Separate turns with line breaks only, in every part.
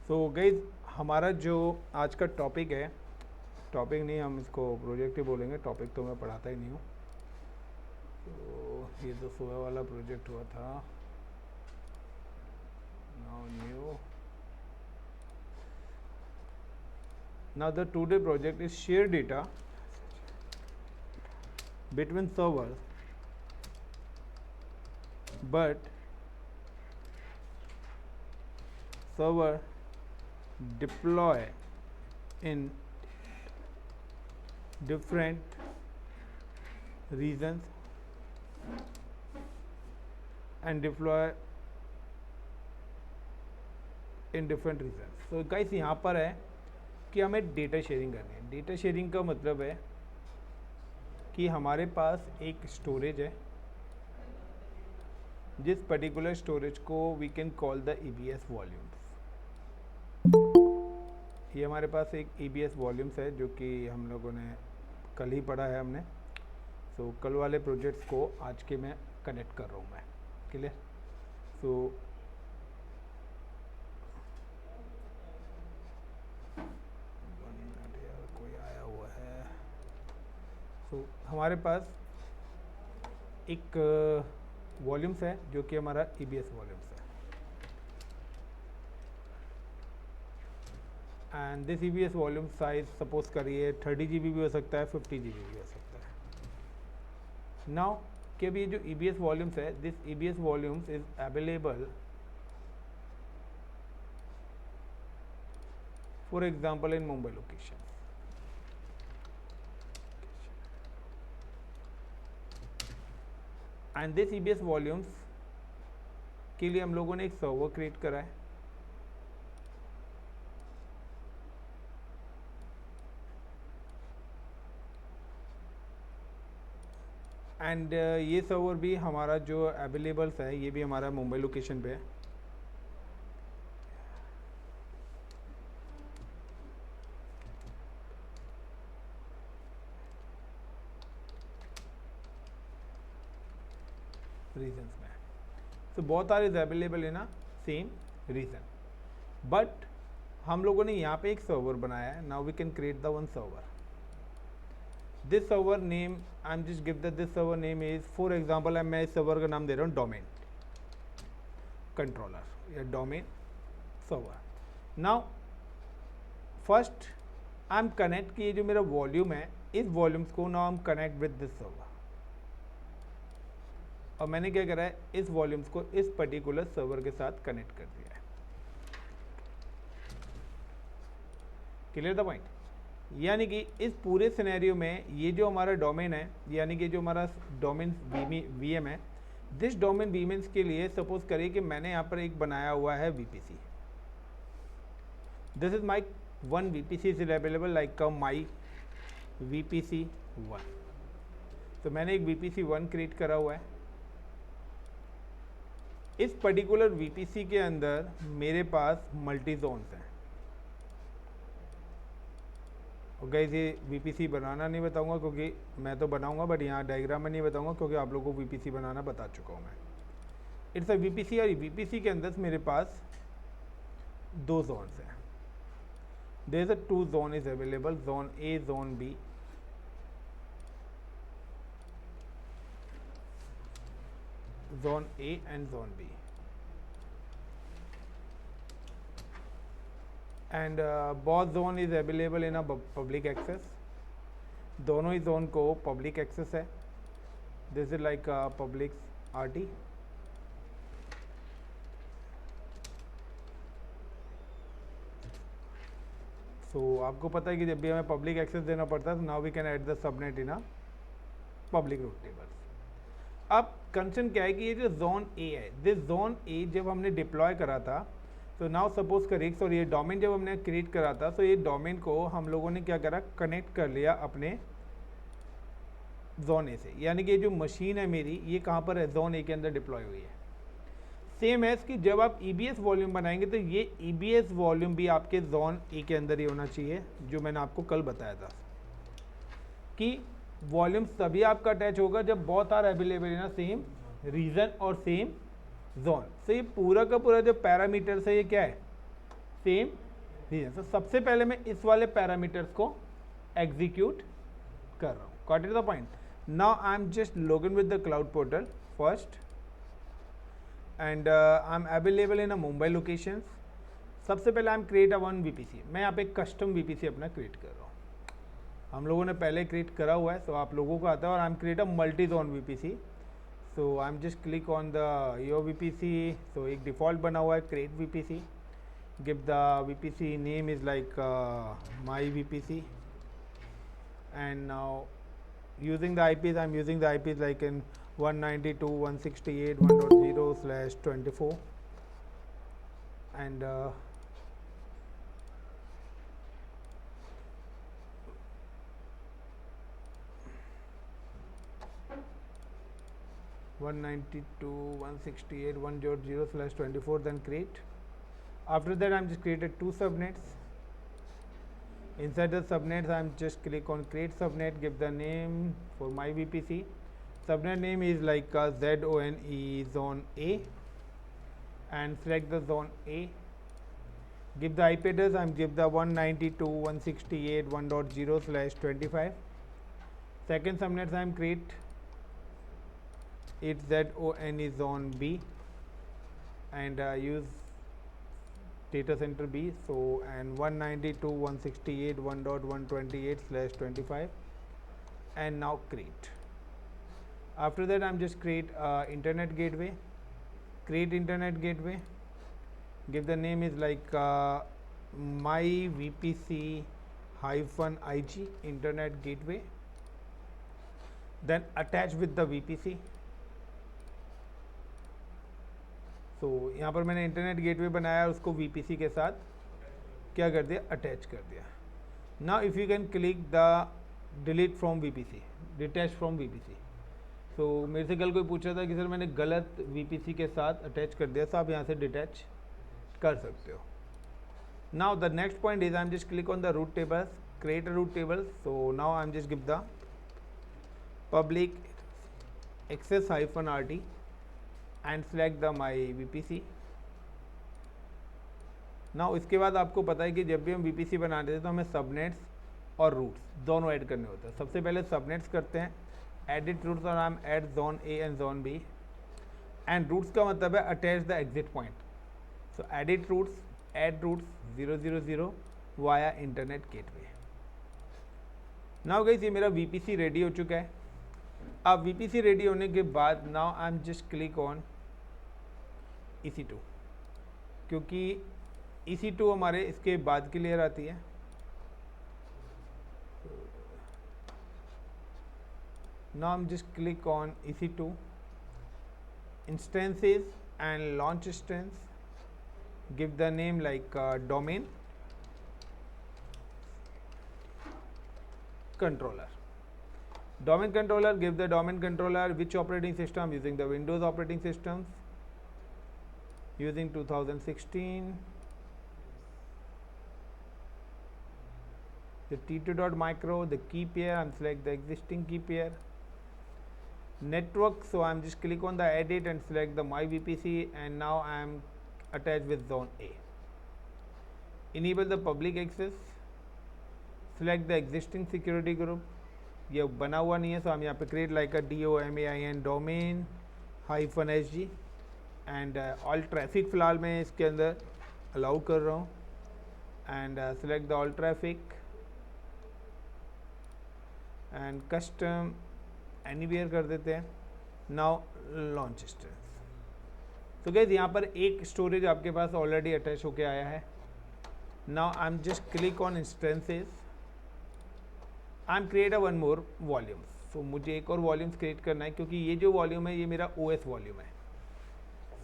So guys हमारा जो आज का टॉपिक है, टॉपिक नहीं हम इसको प्रोजेक्ट ही बोलेंगे, टॉपिक तो मैं पढ़ाता ही नहीं हूँ। तो ये तो सुबह वाला प्रोजेक्ट हुआ था। Now new, now the today project is share data between servers, but server deploy in different regions and deploy in different regions। तो गाइस यहाँ पर है कि हमें डेटा शेयरिंग करनी है। डेटा शेयरिंग का मतलब है कि हमारे पास एक स्टोरेज है, जिस पर्टिकुलर स्टोरेज को we can call the EBS volumes. ये हमारे पास एक EBS वॉल्यूम्स है जो कि हम लोगों ने कल ही पढ़ा है हमने। सो कल वाले प्रोजेक्ट्स को आज के मैं कनेक्ट कर रहा हूँ मैं, क्लियर। सो कोई आया हुआ है। सो हमारे पास एक वॉल्यूम्स है जो कि हमारा EBS वॉल्यूम्स है, and this EBS volume size suppose करिए 30 GB भी हो सकता है, 50 GB भी हो सकता है। नाउ कि अभी ये जो EBS वॉल्यूम्स है, this EBS volumes is available for example in Mumbai location. And this EBS volumes के लिए हम लोगों ने एक सर्वर क्रिएट करा है। एंड ये सर्वर भी हमारा जो अवेलेबल्स है, ये भी हमारा मुंबई लोकेशन पे है। रीजन्स में, so both are is available in a same region, but हम लोगों ने यहाँ पे एक सर्वर बनाया है। Now we can create the one server. This server name I am just give the this server name is, for example मैं इस सर्वर का नाम दे रहा हूँ डोमेन कंट्रोलर या domain server. Now first I am connect कि ये जो मेरा वॉल्यूम है, इस वॉल्यूम्स को now I am connect with this server. और मैंने क्या करा है, इस वॉल्यूम्स को इस पर्टिकुलर सर्वर के साथ कनेक्ट कर दिया है। Clear the point. यानी कि इस पूरे सिनेरियो में ये जो हमारा डोमेन है, यानी कि जो हमारा डोमेन VM है, दिस डोमेन VMs के लिए सपोज करिए कि मैंने यहाँ पर एक बनाया हुआ है VPC। This is my one VPC is available like my VPC1। तो मैंने एक VPC1 क्रिएट करा हुआ है। इस पर्टिकुलर VPC के अंदर मेरे पास मल्टी जोन्स हैं। और गाइस ये VPC बनाना नहीं बताऊंगा क्योंकि मैं तो बनाऊंगा, बट यहाँ डायग्राम में नहीं बताऊंगा क्योंकि आप लोगों को VPC बनाना बता चुका हूँ मैं। इट्स अ VPC, और VPC के अंदर मेरे पास दो जोन्स हैं। There is a 2 zone is available, zone A, zone B। Zone A and Zone B, and both zone is available in a public access। दोनों ही जोन को पब्लिक एक्सेस है। This is like public RT। सो आपको पता है कि जब भी हमें पब्लिक एक्सेस देना पड़ता है, तो now we can add the subnet in a public route table. अब कंसर्न क्या है कि ये जो जोन A है, दिस जोन A जब हमने डिप्लॉय करा था, तो नाउ सपोज करिए, सॉरी ये डोमेन जब हमने क्रिएट करा था, तो ये डोमेन को हम लोगों ने क्या करा, कनेक्ट कर लिया अपने जोन A से। यानी कि ये जो मशीन है मेरी, ये कहाँ पर है, जोन A के अंदर डिप्लॉय हुई है। सेम है कि जब आप EBS वॉल्यूम बनाएंगे, तो ये EBS वॉल्यूम भी आपके जोन A के अंदर ही होना चाहिए, जो मैंने आपको कल बताया था कि वॉल्यूम तभी आपका अटैच होगा जब both are available in same region और सेम जोन। तो ये पूरा का पूरा जो पैरामीटर्स है, ये क्या है, सेम रीजन। तो सबसे पहले मैं इस वाले पैरामीटर्स को एग्जीक्यूट कर रहा हूँ. Got it the point. Now I am just log in with the cloud portal first and I am available in a Mumbai locations. सबसे पहले आई am create a one VPC. मैं यहाँ पे कस्टम वीपीसी अपना क्रिएट कर रहा हूँ. हम लोगों ने पहले क्रिएट करा हुआ है, सो आप लोगों को आता है. और I am create a multi zone VPC. So I am just click on the your VPC. So एक डिफ़ॉल्ट बना हुआ है create VPC. Give the VPC name is like my VPC. and now using the IPs, I'm using the IPs like in 192.168.1.0/24 and 192.168.1.0/24, then create. After that I'm just created two subnets. Inside the subnets I'm just click on create subnet, give the name for my VPC. Subnet name is like ZONE zone A and select the zone A. Give the IP address, I'm give the 192.168.1.0/25. Second subnet I'm create, it's ZONE zone B and use data center B. So and 192.168.1.128/25 and now create. After that I'm just create internet gateway. Create internet gateway. Give the name is like my VPC -IG internet gateway. Then attach with the VPC. तो यहाँ पर मैंने internet gateway बनाया, उसको VPC के साथ क्या कर दिया, अटैच कर दिया. Now if you can click the delete from VPC, detach from VPC. सो मेरे से कल कोई पूछ रहा था कि सर मैंने गलत VPC के साथ अटैच कर दिया, तो आप यहाँ से डिटैच कर सकते हो. Now the next point is I am just click on the route tables, create a route table. So now I am just give the public access -RT and select the my VPC. Now इसके बाद आपको पता है कि जब भी हम VPC बनाते हैं तो हमें सबनेट्स और रूट्स दोनों ऐड करने होते हैं. सबसे पहले सबनेट्स करते हैं, एडिट रूट्स और हम add zone A and zone B. And routes का मतलब है attach the exit point. So edit routes, add routes 000 via internet gateway. Now guys ये मेरा VPC रेडी हो चुका है. अब VPC रेडी होने के बाद now I am just click on EC2, क्योंकि EC2 हमारे इसके बाद की लेयर आती है. Now I am just click on EC2 instances and launch instance. Give the name like domain controller. Domain controller, give the domain controller which operating system, using the Windows operating systems, using 2016. The T2.micro, the key pair, I'm select the existing key pair. Network, so I'm just click on the edit and select the my VPC, and now I'm attached with zone A. Enable the public access, select the existing security group. ये बना हुआ नहीं है, so हम यहाँ पे create like a DOMAIN domain -SG and all traffic फिलहाल मैं इसके अंदर allow कर रहा हूँ and select the all traffic and custom anywhere कर देते हैं. now launch instance. तो guys यहाँ पर एक storage आपके पास already attach होके आया है. now I'm just click on instances. I'm create a one more volume. so मुझे एक और volumes create करना है, क्योंकि ये जो volume है ये मेरा OS volume है.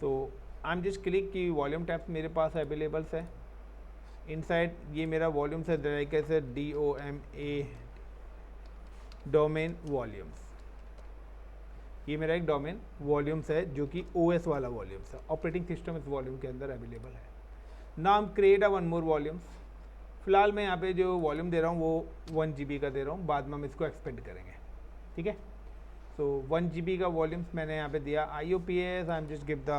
so I'm just click कि volume tabs मेरे पास अवेलेबल्स है. इनसाइड ये मेरा volumes है, कैसे DOMA domain volumes. ये मेरा एक डोमेन वॉल्यूम्स है जो कि OS वाला वॉल्यूम्स है. ऑपरेटिंग सिस्टम इस वॉल्यूम के अंदर अवेलेबल है. Now create a one more volumes. फिलहाल मैं यहाँ पे जो वॉल्यूम दे रहा हूँ वो 1 GB का दे रहा हूँ, बाद में हम इसको एक्सपेंड करेंगे. ठीक है. सो 1 GB का वॉल्यूम्स मैंने यहाँ पे दिया. IOPS I am just give the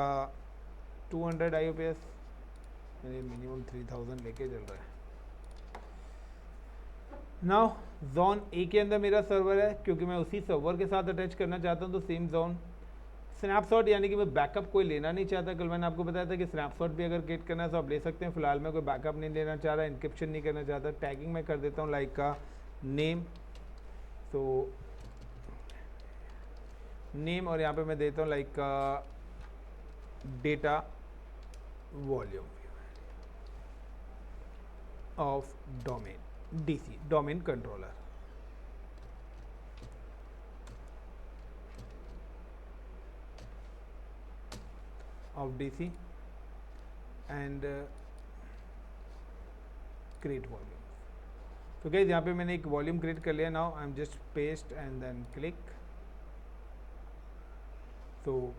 200 IOPS मेरे मिनिमम 3000 लेके चल रहा है। नाउ जोन ए के अंदर मेरा सर्वर है, क्योंकि मैं उसी सर्वर के साथ अटैच करना चाहता हूँ, तो सेम जोन। स्नैपशॉट यानी कि मैं बैकअप कोई लेना नहीं चाहता। कल मैंने आपको बताया था कि स्नैपशॉट भी अगर क्रिएट करना है तो आप ले सकते हैं। फिलहाल मैं कोई बैकअप नहीं लेना चाह रहा, इंक्रिप्शन नहीं करना चाहता। टैगिंग मैं कर देता हूँ लाइक का नेम, तो नेम, और यहाँ पे मैं देता हूँ लाइक का data volume of domain, DC domain controller. Of DC and create volume. तो गाइस यहाँ पे मैंने एक वॉल्यूम क्रिएट कर लिया। Now I am just paste and then click. तो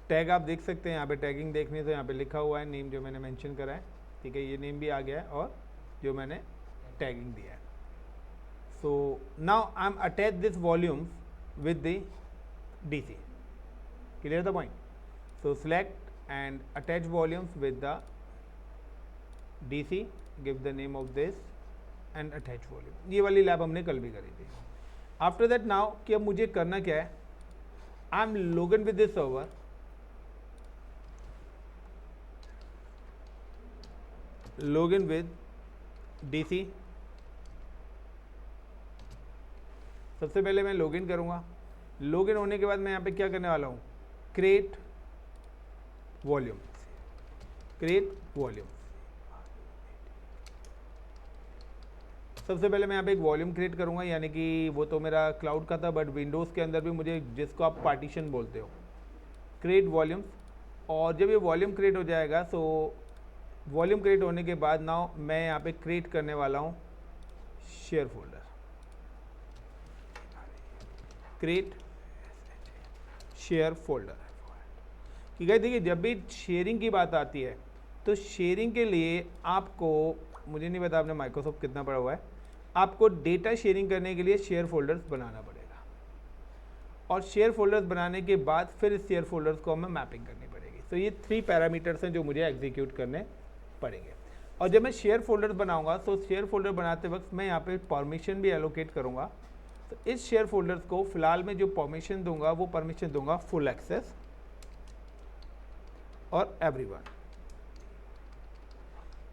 टैग आप देख सकते हैं, यहाँ पे टैगिंग देखनी है तो यहाँ पे लिखा हुआ है नेम जो मैंने मेंशन करा है, ठीक है, ये नेम भी आ गया है और जो मैंने टैगिंग दिया है। सो now I M attach this volume with the DC, clear the point. So select and attach volumes with the DC, give the name of this and attach volume. ये वाली लैब हमने कल भी करी थी। आफ्टर दैट नाउ कि अब मुझे करना क्या है, I M login with this server, login with DC. सबसे पहले मैं लॉगिन करूंगा। लॉगिन होने के बाद मैं यहाँ पे क्या करने वाला हूँ, क्रिएट वॉल्यूम, क्रिएट वॉल्यूम। सबसे पहले मैं यहाँ पे एक वॉल्यूम क्रिएट करूंगा, यानी कि वो तो मेरा क्लाउड का था, बट विंडोज़ के अंदर भी मुझे, जिसको आप पार्टीशन बोलते हो, क्रिएट वॉल्यूम्स। और जब ये वॉल्यूम क्रिएट हो जाएगा, सो वॉल्यूम क्रिएट होने के बाद नाउ मैं यहाँ पे क्रिएट करने वाला हूँ share folder, create share folder. ठीक है, देखिए जब भी शेयरिंग की बात आती है तो शेयरिंग के लिए आपको, मुझे नहीं पता आपने माइक्रोसॉफ्ट कितना पढ़ा हुआ है, आपको डेटा शेयरिंग करने के लिए शेयर फोल्डर्स बनाना पड़ेगा, और शेयर फोल्डर्स बनाने के बाद फिर इस शेयर फोल्डर्स को हमें मैपिंग करनी पड़ेगी। तो ये 3 पैरामीटर्स हैं जो मुझे एग्जीक्यूट करने पड़ेंगे। और जब मैं शेयर फोल्डर बनाऊंगा तो शेयर फोल्डर बनाते वक्त मैं यहाँ पे परमिशन भी एलोकेट करूँगा। तो इस शेयर फोल्डर्स को फिलहाल मैं जो परमिशन दूंगा वो परमिशन दूंगा फुल एक्सेस और एवरीवन।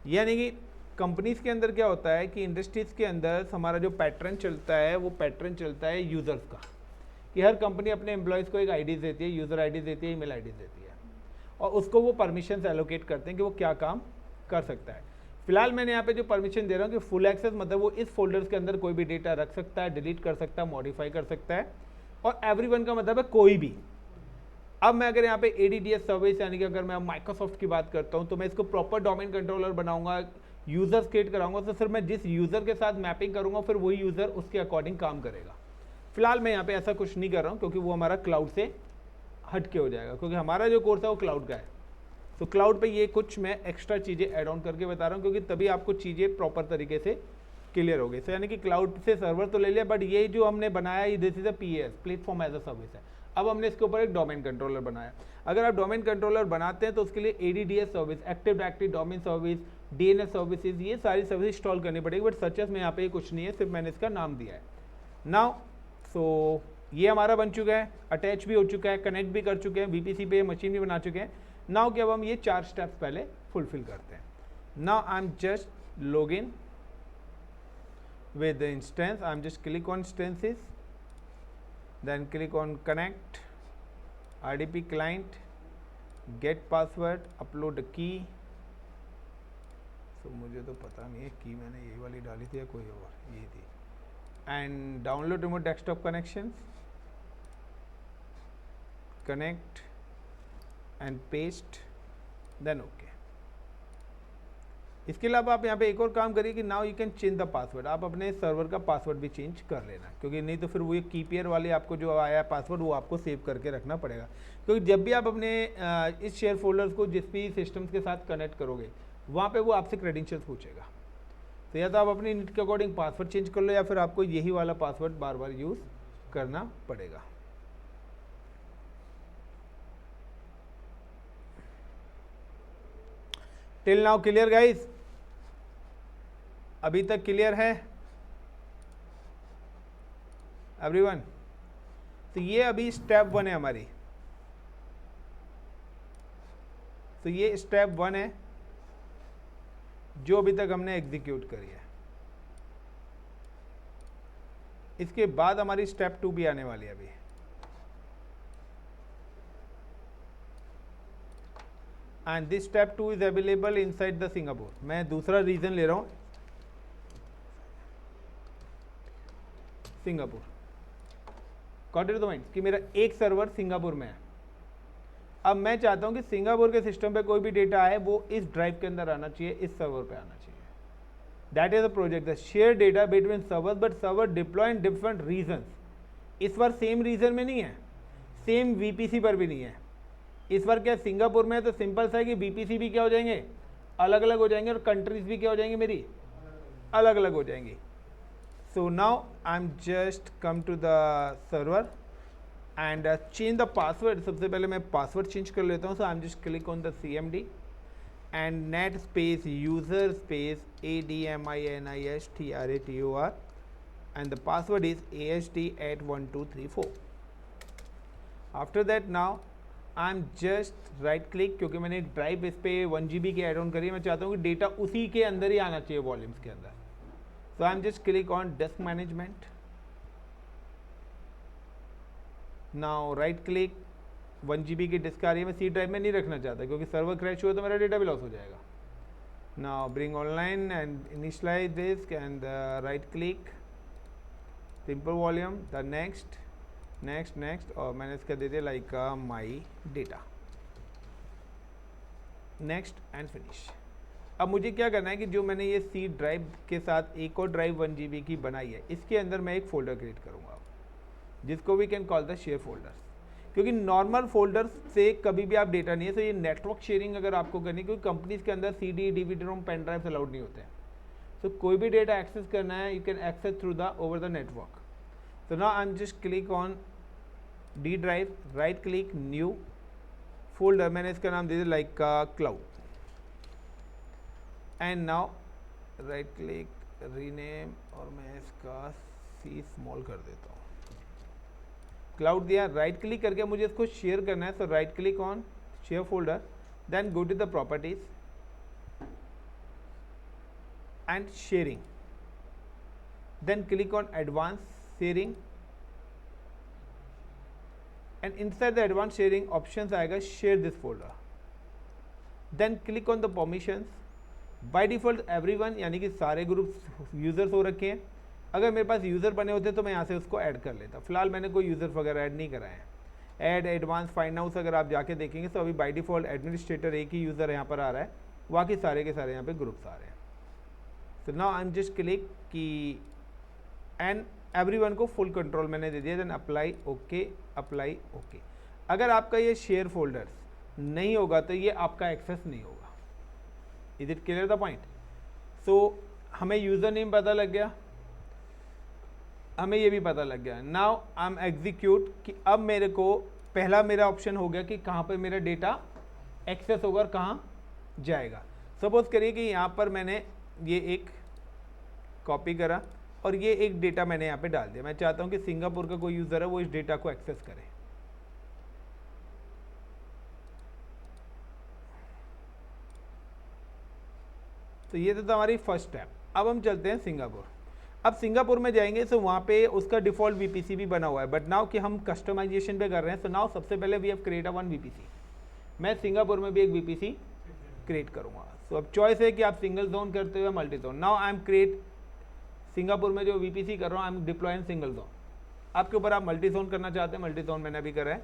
यानी कि कंपनीज के अंदर क्या होता है कि इंडस्ट्रीज के अंदर हमारा जो पैटर्न चलता है वो पैटर्न चलता है यूज़र्स का, कि हर कंपनी अपने एम्प्लॉयज़ को एक आईडी देती है, यूज़र आईडी देती है, ईमेल आईडी देती है, और उसको वो परमिशन एलोकेट करते हैं कि वो क्या काम कर सकता है। फिलहाल मैंने यहाँ पे जो परमिशन दे रहा हूँ कि फुल एक्सेस, मतलब वो इस फोल्डर्स के अंदर कोई भी डेटा रख सकता है, डिलीट कर सकता है, मॉडिफाई कर सकता है, और एवरीवन का मतलब है कोई भी। अब मैं अगर यहाँ पे ADDS सर्विस, यानी कि अगर मैं माइक्रोसॉफ्ट की बात करता हूँ, तो मैं इसको प्रॉपर डोमेन कंट्रोलर बनाऊंगा, यूज़र्स क्रिएट कराऊंगा, तो फिर मैं जिस यूज़र के साथ मैपिंग करूंगा फिर वही यूज़र उसके अकॉर्डिंग काम करेगा। फिलहाल मैं यहाँ पे ऐसा कुछ नहीं कर रहा हूँ, क्योंकि वो हमारा क्लाउड से हट के हो जाएगा, क्योंकि हमारा जो कोर्स है वो क्लाउड का है। तो क्लाउड पे ये कुछ मैं एक्स्ट्रा चीज़ें ऐड ऑन करके बता रहा हूँ, क्योंकि तभी आपको चीज़ें प्रॉपर तरीके से क्लियर हो गई। तो यानी कि क्लाउड से सर्वर तो ले लिया, बट ये जो हमने बनाया, this is a PaaS, platform as a service है। अब हमने इसके ऊपर एक डोमेन कंट्रोलर बनाया। अगर आप डोमेन कंट्रोलर बनाते हैं तो उसके लिए ADDS service, active directory domain service, DNS services, ये सारी सर्विस इंस्टॉल करनी पड़ेगी, बट सचेस में यहाँ पे कुछ नहीं है, सिर्फ मैंने इसका नाम दिया है। नाउ सो ये हमारा बन चुका है, अटैच भी हो चुका है, कनेक्ट भी कर चुके हैं, VPC पे मशीन भी बना चुके हैं। नाउ कि अब हम ये 4 स्टेप्स पहले फुलफिल करते हैं। Now I am just log in with the instance, I'm just click on instances, then click on connect, RDP client, get password, upload a key। so मुझे तो पता नहीं है की मैंने यही वाली डाली थी या कोई और, यही थी। and download remote desktop connections, connect and paste, then OK। इसके अलावा आप यहाँ पे एक और काम करिए कि now you can change the password. आप अपने सर्वर का पासवर्ड भी चेंज कर लेना, क्योंकि नहीं तो फिर वो ये कीपियर वाले आपको जो आया पासवर्ड वो आपको सेव करके रखना पड़ेगा। क्योंकि जब भी आप अपने इस शेयर फोल्डर्स को जिस भी सिस्टम्स के साथ कनेक्ट करोगे वहाँ पे वो आपसे क्रेडेंशियल्स पूछेगा। तो या तो आप अपनी नीड के अकॉर्डिंग पासवर्ड चेंज कर लो, या फिर आपको यही वाला पासवर्ड बार बार यूज़ करना पड़ेगा। Till now clear guys? अभी तक क्लियर है एवरीवन? तो ये अभी स्टेप 1 है हमारी, तो ये स्टेप 1 है जो अभी तक हमने एग्जीक्यूट करी है। इसके बाद हमारी स्टेप 2 भी आने वाली है अभी। And this step 2 is available inside the Singapore. मैं दूसरा रीजन ले रहा हूं, Singapore. Got it the point कि मेरा एक सर्वर सिंगापुर में है। अब मैं चाहता हूं कि सिंगापुर के सिस्टम पे कोई भी डेटा आए वो इस ड्राइव के अंदर आना चाहिए, इस सर्वर पे आना चाहिए। That is the project, the share data between servers but server deploy in different regions. इस बार सेम रीजन में नहीं है, सेम वीपीसी पर भी नहीं है। इस बार क्या सिंगापुर में है तो सिंपल सा है कि वीपीसी भी क्या हो जाएंगे, अलग अलग हो जाएंगे, और कंट्रीज भी क्या हो जाएंगी मेरी, अलग अलग हो जाएंगी। So now I am just come to the server and change the password. सबसे पहले मैं पासवर्ड चेंज कर लेता हूँ। So I am just click on the CMD and net space user space ADMINISTRATOR and the password is ASD@1234. After that now I'm just right click, क्योंकि मैंने drive इस पे 1 GB की एड ऑन करी है, मैं चाहता हूँ कि डेटा उसी के अंदर ही आना चाहिए, वॉल्यूम्स के अंदर। So I am just click on disk management. Now right click, 1 GB की डिस्क आ रही है, मैं सी ड्राइव में नहीं रखना चाहता क्योंकि सर्वर क्रैश हुआ तो मेरा डेटा भी लॉस हो जाएगा। Now bring online and initialize disk and right click, simple volume, the next next next, और मैंने इसका दे दिया like my data, next and finish. अब मुझे क्या करना है कि जो मैंने ये सी ड्राइव के साथ एक और ड्राइव 1 GB की बनाई है, इसके अंदर मैं एक फोल्डर क्रिएट करूँगा जिसको we can call the share folders. क्योंकि नॉर्मल फोल्डर्स से कभी भी आप डेटा नहीं है, तो ये नेटवर्क शेयरिंग अगर आपको करनी है, क्योंकि कंपनीज के अंदर CD, DVD रोम, पेन ड्राइव अलाउड नहीं होते हैं। तो कोई भी डेटा एक्सेस करना है, you can access through the over the network. So now I'm just click on D drive, right click new folder, मैंने इसका नाम दे दिया like cloud, and now right click rename, और मैं इसका C स्मॉल कर देता हूँ। क्लाउड दिया, राइट क्लिक करके मुझे इसको शेयर करना है। So right click on share folder, then go to the properties and sharing, then click on advance sharing, and inside the advance sharing options आएगा share this folder, then click on the permissions. By default everyone यानी कि सारे groups users हो रखे हैं। अगर मेरे पास user बने होते तो मैं यहाँ से उसको ऐड कर लेता। फिलहाल मैंने कोई यूज़र वगैरह ऐड नहीं कराए हैं। ऐड एडवांस फाइंड आउट अगर आप जाके देखेंगे तो अभी बाय डिफॉल्ट एडमिनिस्ट्रेटर एक ही यूज़र यहाँ पर आ रहा है, बाकी सारे के सारे यहाँ पे ग्रुप्स आ रहे हैं। So now I am just click कि एंड एवरीवन को फुल कंट्रोल मैंने दे दिया, then apply okay, apply okay. अगर आपका ये शेयर फोल्डर्स नहीं होगा तो ये आपका एक्सेस नहीं होगा। Is it clear the point? So हमें यूज़र नेम पता लग गया, हमें ये भी पता लग गया। नाउ आई एम एग्जीक्यूट कि अब मेरे को पहला मेरा ऑप्शन हो गया कि कहाँ पर मेरा डेटा एक्सेस होगा और कहाँ जाएगा। सपोज करिए कि यहाँ पर मैंने ये एक कॉपी करा और ये एक डेटा मैंने यहाँ पे डाल दिया। मैं चाहता हूँ कि सिंगापुर का कोई यूज़र है वो इस डेटा को एक्सेस करे। तो ये तो हमारी फर्स्ट स्टेप। अब हम चलते हैं सिंगापुर। अब सिंगापुर में जाएंगे तो वहाँ पे उसका डिफ़ॉल्ट VPC भी बना हुआ है, बट नाउ कि हम कस्टमाइजेशन पे कर रहे हैं। सो नाउ सबसे पहले we have create a 1 VPC। मैं सिंगापुर में भी एक VPC क्रिएट करूँगा। सो अब चॉइस है कि आप सिंगल जोन करते हुए multi zone. Now I am create Singapore में जो VPC कर रहा हूँ, I M deploy in single zone. आपके ऊपर आप मल्टी जोन करना चाहते हैं, मल्टी जोन मैंने अभी करा है।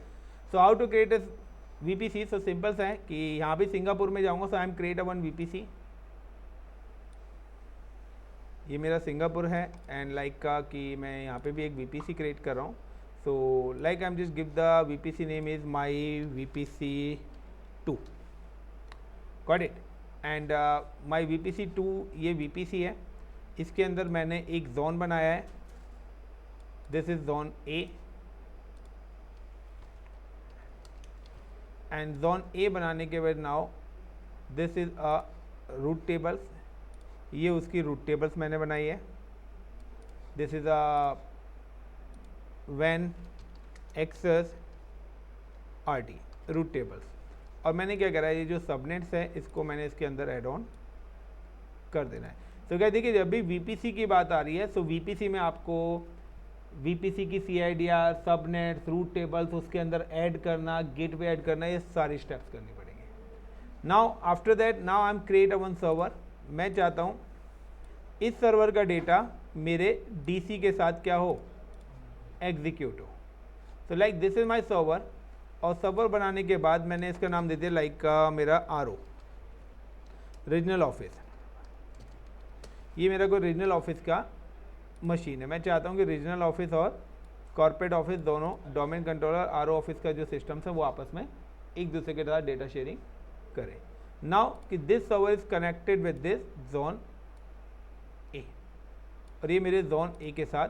So how to create a VPC? So simple सा है कि यहाँ भी सिंगापुर में जाऊँगा। So I am create a 1 VPC। ये मेरा सिंगापुर है एंड लाइक का कि मैं यहाँ पे भी एक VPC क्रिएट कर रहा हूँ। So like I am just give the VPC name is my VPC2। Got it? And my VPC2 ये VPC है। इसके अंदर मैंने एक जोन बनाया है, this is zone A, and zone A बनाने के बाद now this is a route tables, ये उसकी रूट टेबल्स मैंने बनाई है. This is a when access RT route tables. और मैंने क्या करा है, ये जो सबनेट्स है इसको मैंने इसके अंदर ऐड ऑन कर देना है. तो क्या देखिए, जब भी वीपीसी की बात आ रही है तो वीपीसी में आपको वीपीसी की CIDR, सबनेट्स, रूट टेबल्स उसके अंदर ऐड करना, गेटवे ऐड करना, ये सारी स्टेप्स करनी पड़ेंगे. Now after that, now I am create a one server. मैं चाहता हूँ इस सर्वर का डेटा मेरे डीसी के साथ क्या हो, एग्जीक्यूट हो. तो like this is my server. और सर्वर बनाने के बाद मैंने इसका नाम दे दिया लाइक मेरा RO, रीजनल ऑफिस. ये मेरा कोई रीजनल ऑफिस का मशीन है. मैं चाहता हूँ कि रीजनल ऑफिस और कॉर्पोरेट ऑफिस दोनों, डोमेन कंट्रोलर, RO ऑफिस का जो सिस्टम्स है वो आपस में एक दूसरे के साथ डेटा शेयरिंग करें. नाउ कि this server is connected with this zone A, और ये मेरे जोन ए के साथ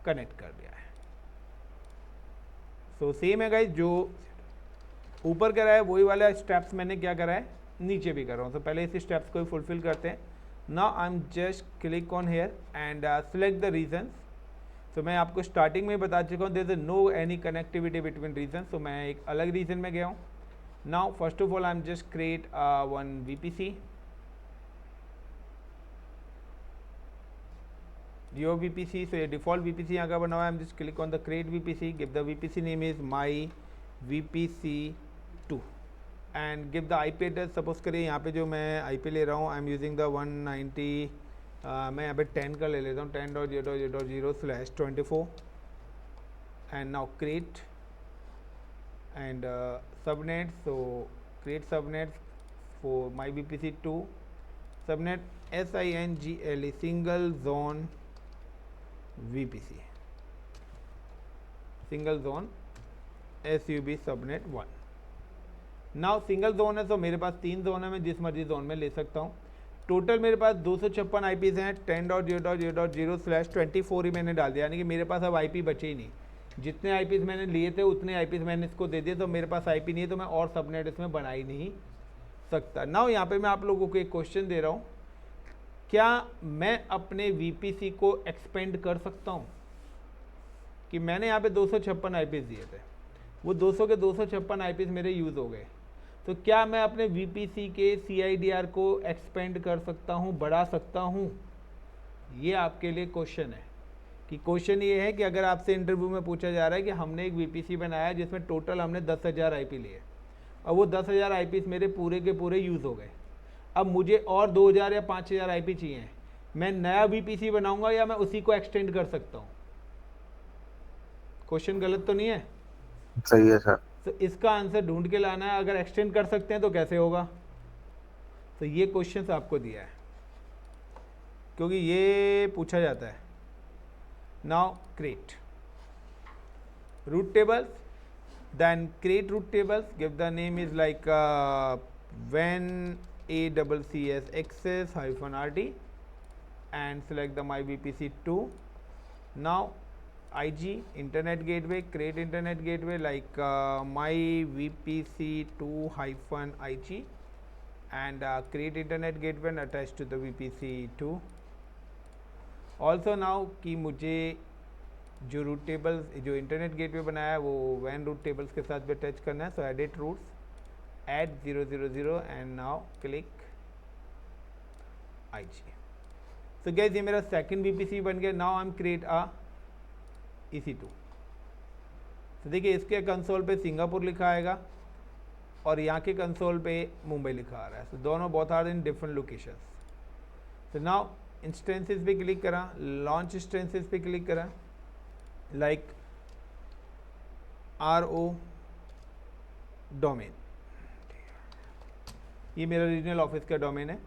कनेक्ट कर दिया है. सो सेम है गाइस, जो ऊपर करा है वही वाला स्टेप्स मैंने क्या करा है, नीचे भी कर रहा हूँ. तो पहले इस स्टेप्स को फुलफिल करते हैं. Now I am just click on here and select the regions. तो मैं आपको स्टार्टिंग में बता चुका हूँ there is no any connectivity between regions. तो मैं एक अलग रीजन में गया हूँ. Now first of all I am just create one VPC. your VPC, so ये डिफॉल्ट VPC यहाँ का बना हुआ है. I'm just click on the create VPC, give the VPC name is my VPC2 and give the IP address. Suppose करिए यहाँ पे जो मैं IP ले रहा हूँ, I'm using the 190, मैं यहाँ पे 10 का ले लेता हूँ, 10.0.0/24 and now create and subnet. So create subnet for my VPC2 subnet SINGLE single zone VPC, single zone SUB subnet 1. Now single zone है तो मेरे पास 3 जोन है, मैं जिस मर्जी जोन में ले सकता हूँ. टोटल मेरे पास 256 IPs हैं. 10.0.0/24 ही मैंने डाल दिया, यानी कि मेरे पास अब IP बचे ही नहीं. जितने IPs मैंने लिए थे उतने IPs मैंने इसको दे दिए, तो मेरे पास IP नहीं है, तो मैं और सबनेट इसमें बना ही नहीं सकता. नाउ यहाँ पे मैं आप लोगों को एक क्वेश्चन दे रहा हूँ, क्या मैं अपने VPC को एक्सपेंड कर सकता हूँ? कि मैंने यहाँ पे 256 IPs दिए थे, वो 200 के 256 IPs मेरे यूज़ हो गए, तो क्या मैं अपने VPC के CIDR को एक्सपेंड कर सकता हूँ, बढ़ा सकता हूँ? ये आपके लिए क्वेश्चन है. कि क्वेश्चन ये है कि अगर आपसे इंटरव्यू में पूछा जा रहा है कि हमने एक VPC बनाया जिसमें टोटल हमने 10,000 IP लिए, और वो 10,000 IPs मेरे पूरे के पूरे यूज़ हो गए, अब मुझे और 2,000 या 5,000 IP चाहिए, मैं नया VPC बनाऊंगा या मैं उसी को एक्सटेंड कर सकता हूँ? क्वेश्चन गलत तो नहीं है?
सही है सर.
तो इसका आंसर ढूंढ के लाना है. अगर एक्सटेंड कर सकते हैं तो कैसे होगा? तो ये क्वेश्चन आपको दिया है क्योंकि ये पूछा जाता है. Now create route tables, then create route tables, give the name is like when ACCS access -RT and select the my VPC2. Now IG internet gateway, create internet gateway like my VPC2 -IG and create internet gateway and attach to the VPC2. Also now कि मुझे जो root tables, जो internet gateway बनाया है वो van route tables के साथ भी अटैच करना है. सो edit roots, add 000 and now click IG. So guys, ये मेरा सेकंड VPC बन गया. Now I am create a EC2. तो देखिए इसके कंसोल पे सिंगापुर लिखा आएगा और यहाँ के कंसोल पे मुंबई लिखा आ रहा है. तो दोनों both are in different locations. तो नाउ इंस्टेंसेस पे क्लिक करा, लॉन्च इंस्टेंसेस पे क्लिक करा, लाइक RO डोमेन, ये मेरा रीजनल ऑफिस का डोमेन है.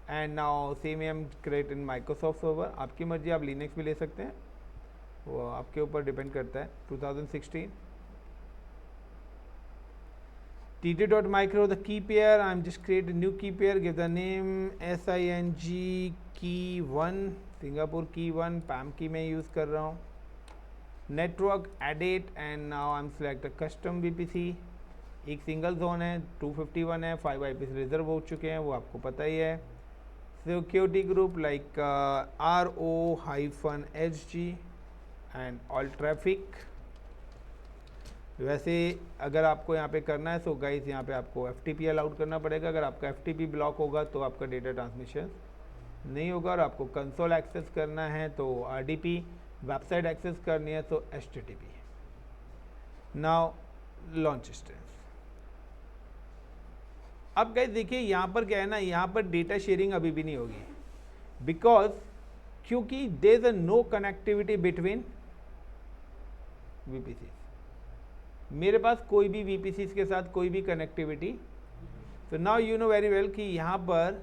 And now same am create in Microsoft server. आपकी मर्जी, आप लिनक्स भी ले सकते हैं, वो आपके ऊपर डिपेंड करता है. 2016 tt.micro, the key pair, I'm just create a new key pair, give the name SING key1, Singapore key1, PAM की मैं यूज़ कर रहा हूँ. Network edit and now I'm select a custom VPC. एक सिंगल जोन है, 251 है, 5 IPC reserve हो चुके हैं, वो आपको पता ही है। Security group like RO-HG and all traffic. वैसे अगर आपको यहाँ पे करना है तो गाइस यहाँ पे आपको FTP अलाउड करना पड़ेगा। अगर आपका FTP ब्लॉक होगा तो आपका डेटा ट्रांसमिशन नहीं होगा। और आपको कंसोल एक्सेस करना है तो RDP, वेबसाइट एक्सेस करनी है तो HTTP। Now launch instance. अब गाइस देखिए यहाँ पर क्या है ना, यहाँ पर डेटा शेयरिंग अभी भी नहीं होगी, बिकॉज क्योंकि there is no connectivity between VPCs। मेरे पास कोई भी VPCs के साथ कोई भी कनेक्टिविटी। तो now you know very well कि यहाँ पर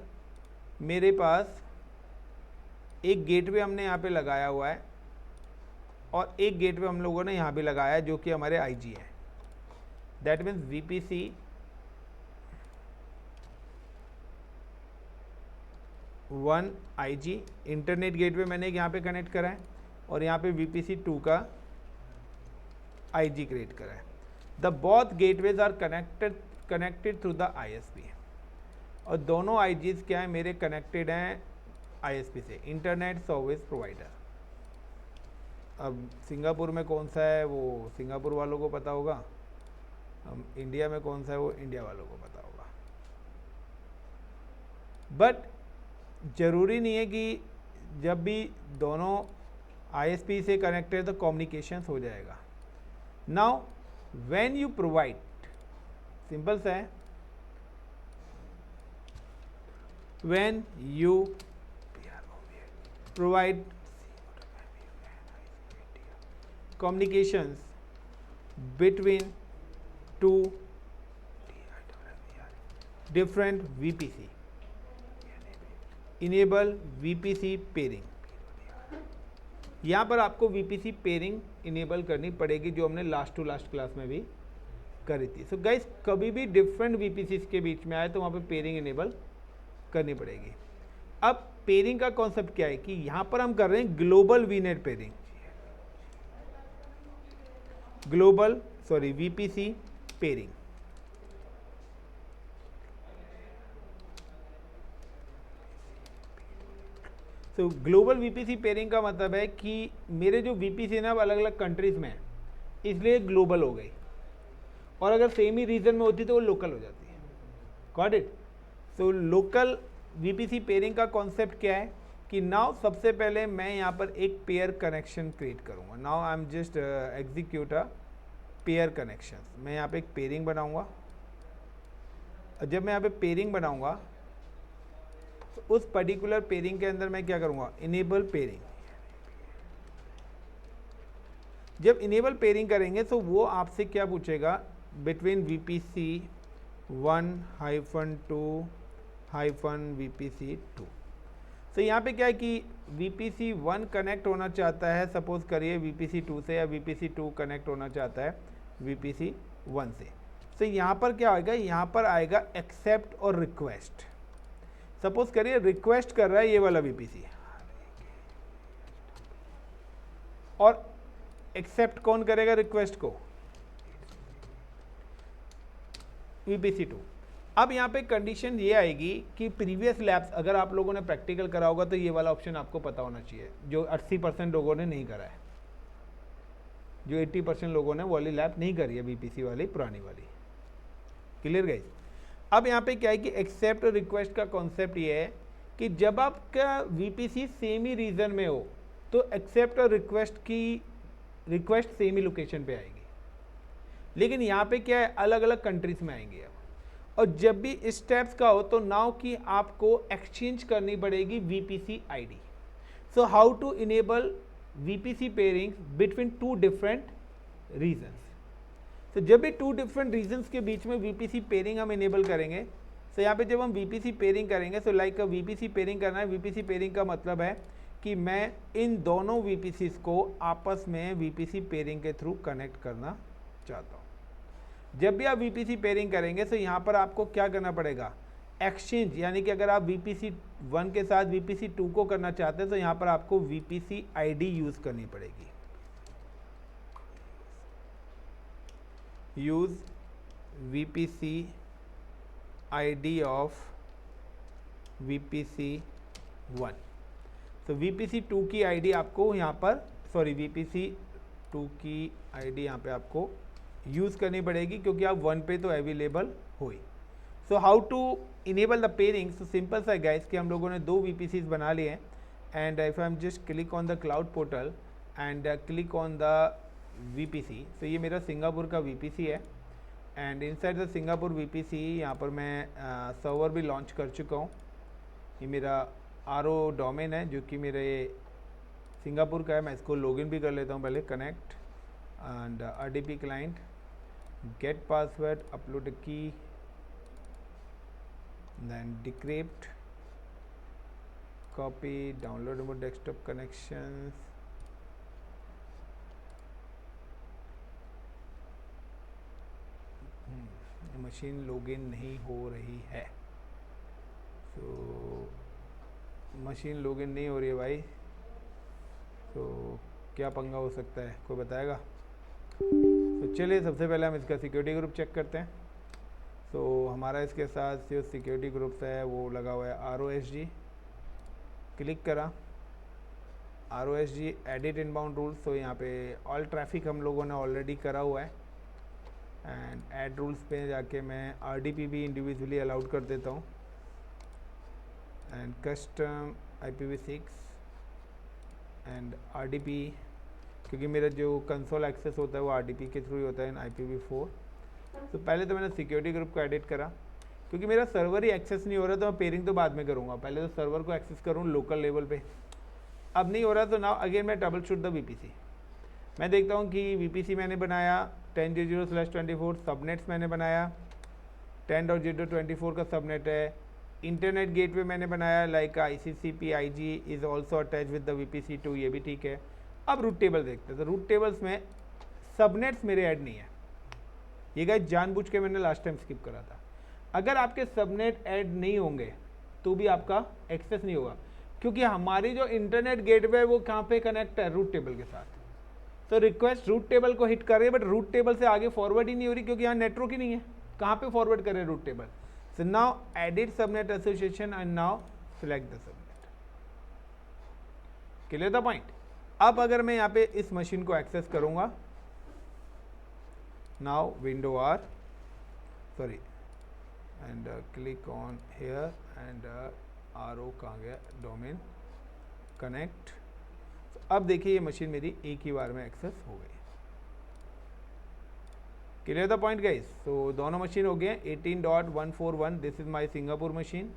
मेरे पास एक गेटवे हमने यहाँ पे लगाया हुआ है और एक गेटवे हम लोगों ने यहाँ पे लगाया है जो कि हमारे IG है। That means VPC one IG internet gateway मैंने यहाँ पे कनेक्ट करा है और यहाँ पे VPC 2 का IG क्रिएट करा है। The both gateways are connected through the ISP और दोनों IGs क्या है मेरे कनेक्टेड हैं ISP से, इंटरनेट सर्विस प्रोवाइडर। अब सिंगापुर में कौन सा है वो सिंगापुर वालों को पता होगा, इंडिया में कौन सा है वो इंडिया वालों को पता होगा। बट ज़रूरी नहीं है कि जब भी दोनों ISP से कनेक्टेड तो कम्युनिकेशंस हो जाएगा। Now when you provide, simple सा है, when you provide communications between two different VPC, enable VPC pairing। यहाँ पर आपको VPC पेयरिंग इनेबल करनी पड़ेगी जो हमने लास्ट टू लास्ट क्लास में भी करी थी। सो गाइस कभी भी डिफरेंट VPCs के बीच में आए तो वहाँ पे पेयरिंग इनेबल करनी पड़ेगी। अब पेयरिंग का कॉन्सेप्ट क्या है कि यहाँ पर हम कर रहे हैं global VNet pairing, VPC pairing. तो ग्लोबल VPC पेयरिंग का मतलब है कि मेरे जो VPC है ना वो अलग अलग कंट्रीज में है, इसलिए ग्लोबल हो गई, और अगर सेम ही रीजन में होती तो वो लोकल हो जाती है। Got it. So local VPC pairing का कॉन्सेप्ट क्या है कि नाउ सबसे पहले मैं यहाँ पर एक पेयर कनेक्शन क्रिएट करूँगा। Now I am just execute a pair connection. मैं यहाँ पे एक पेयरिंग बनाऊँगा। जब मैं यहाँ पे पेयरिंग बनाऊँगा तो उस पर्टिकुलर पेयरिंग के अंदर मैं क्या करूँगा, इनेबल पेयरिंग। जब इनेबल पेयरिंग करेंगे तो वो आपसे क्या पूछेगा, बिटवीन VPC 1-2-VPC 2। तो यहाँ पे क्या है कि VPC 1 कनेक्ट होना चाहता है, सपोज करिए VPC 2 से, या VPC 2 कनेक्ट होना चाहता है VPC 1 से। तो यहाँ पर क्या आएगा, यहाँ पर आएगा एक्सेप्ट और रिक्वेस्ट। सपोज करिए रिक्वेस्ट कर रहा है ये वाला VPC, और एक्सेप्ट कौन करेगा रिक्वेस्ट को, VPC 2। अब यहाँ पे कंडीशन ये आएगी कि प्रीवियस लैब्स अगर आप लोगों ने प्रैक्टिकल करा होगा तो ये वाला ऑप्शन आपको पता होना चाहिए, जो 80% लोगों ने नहीं करा है, जो 80% लोगों ने वो वाली लैब नहीं करी है, VPC वाली पुरानी वाली। Clear guys. अब यहाँ पे क्या है कि एक्सेप्ट और रिक्वेस्ट का कॉन्सेप्ट ये है कि जब आपका VPC सेम ही रीजन में हो तो एक्सेप्ट और रिक्वेस्ट सेम ही लोकेशन पे आएगी, लेकिन यहाँ पे क्या है अलग अलग कंट्रीज में आएंगे। अब और जब भी इस स्टेप्स का हो तो नाउ की आपको एक्सचेंज करनी पड़ेगी VPC ID। So how to enable VPC peering between two different regions. तो जब भी टू डिफरेंट रीजन्स के बीच में VPC पेयरिंग हम इनेबल करेंगे, तो यहाँ पे जब हम VPC पेयरिंग करेंगे तो लाइक VPC पेयरिंग करना है। VPC पेयरिंग का मतलब है कि मैं इन दोनों VPCs को आपस में VPC पेयरिंग के थ्रू कनेक्ट करना चाहता हूँ। जब भी आप VPC पेयरिंग करेंगे तो यहाँ पर आपको क्या करना पड़ेगा, एक्सचेंज, यानी कि अगर आप VPC 1 के साथ VPC 2 को करना चाहते हैं तो यहाँ पर आपको VPC ID यूज़ करनी पड़ेगी। Use VPC ID of VPC 1। तो VPC 2 की आईडी आपको यहाँ पर, सॉरी VPC 2 की आईडी यहाँ पे आपको यूज़ करनी पड़ेगी क्योंकि आप 1 पे तो अवेलेबल हो ही। So how to enable the pairing, so simple सा गाइस कि हम लोगों ने 2 VPCs बना लिए हैं and if I am just click on the cloud portal and click on the VPC, तो ये मेरा सिंगापुर का VPC है and inside the Singapore VPC यहाँ पर मैं सर्वर भी लॉन्च कर चुका हूँ। ये मेरा RO डोमेन है जो कि मेरे सिंगापुर का है। मैं इसको लॉगिन भी कर लेता हूँ पहले, connect and RDP client, gate password, upload की, then decrypt, copy, download remote desktop connections, machine login नहीं हो रही है। तो मशीन लॉगिन नहीं हो रही है भाई, तो क्या पंगा हो सकता है, कोई बताएगा? तो चलिए सबसे पहले हम इसका सिक्योरिटी ग्रुप चेक करते हैं। तो हमारा इसके साथ जो सिक्योरिटी ग्रुप्स है वो लगा हुआ है ROSG, क्लिक करा ROSG एडिट इनबाउंड रूल्स। तो यहाँ पे ऑल ट्रैफिक हम लोगों ने ऑलरेडी करा हुआ है एंड ऐड रूल्स पे जाके मैं RDP भी इंडिविजुअली अलाउड कर देता हूँ and custom IPv6 and RDP, क्योंकि मेरा जो कंसोल एक्सेस होता है वो RDP के थ्रू ही होता है इन IPv4। तो पहले तो मैंने सिक्योरिटी ग्रुप को एडिट करा, क्योंकि मेरा सर्वर ही एक्सेस नहीं हो रहा तो मैं पेयरिंग तो बाद में करूँगा, पहले तो सर्वर को एक्सेस करूँ लोकल लेवल पे। अब नहीं हो रहा तो नाउ अगेन मैं ट्रबल शूट द VPC। मैं देखता हूँ कि VPC मैंने बनाया 10.0/24, सबनेट्स मैंने बनाया 10.0/24 का सबनेट है। इंटरनेट गेटवे मैंने बनाया like ICCP IG is also attach with the VPC2, ये भी ठीक है। अब रूट टेबल देखते हैं। तो रूट टेबल्स में सबनेट्स मेरे ऐड नहीं है, ये गाइस जानबूझ के मैंने लास्ट टाइम स्किप करा था। अगर आपके सबनेट ऐड नहीं होंगे तो भी आपका एक्सेस नहीं होगा, क्योंकि हमारी जो इंटरनेट गेटवे है वो कहाँ पे कनेक्ट है, रूट टेबल के साथ। तो रिक्वेस्ट रूट टेबल को हिट कर रही है बट रूट टेबल से आगे फॉरवर्ड ही नहीं हो रही, क्योंकि यहाँ नेटवर्क ही नहीं है, कहाँ पे फॉरवर्ड करे route table. So now edit subnet association and now select the subnet. Clear the point. अब अगर मैं यहाँ पे इस मशीन को एक्सेस करूँगा, now window R, sorry, and click on here and RO कहाँ गया, domain connect। तो अब देखिए ये मशीन मेरी एक ही बार में एक्सेस हो गई। Clear the point guys. तो दोनों मशीन हो गए 18.141, this is my Singapore machine.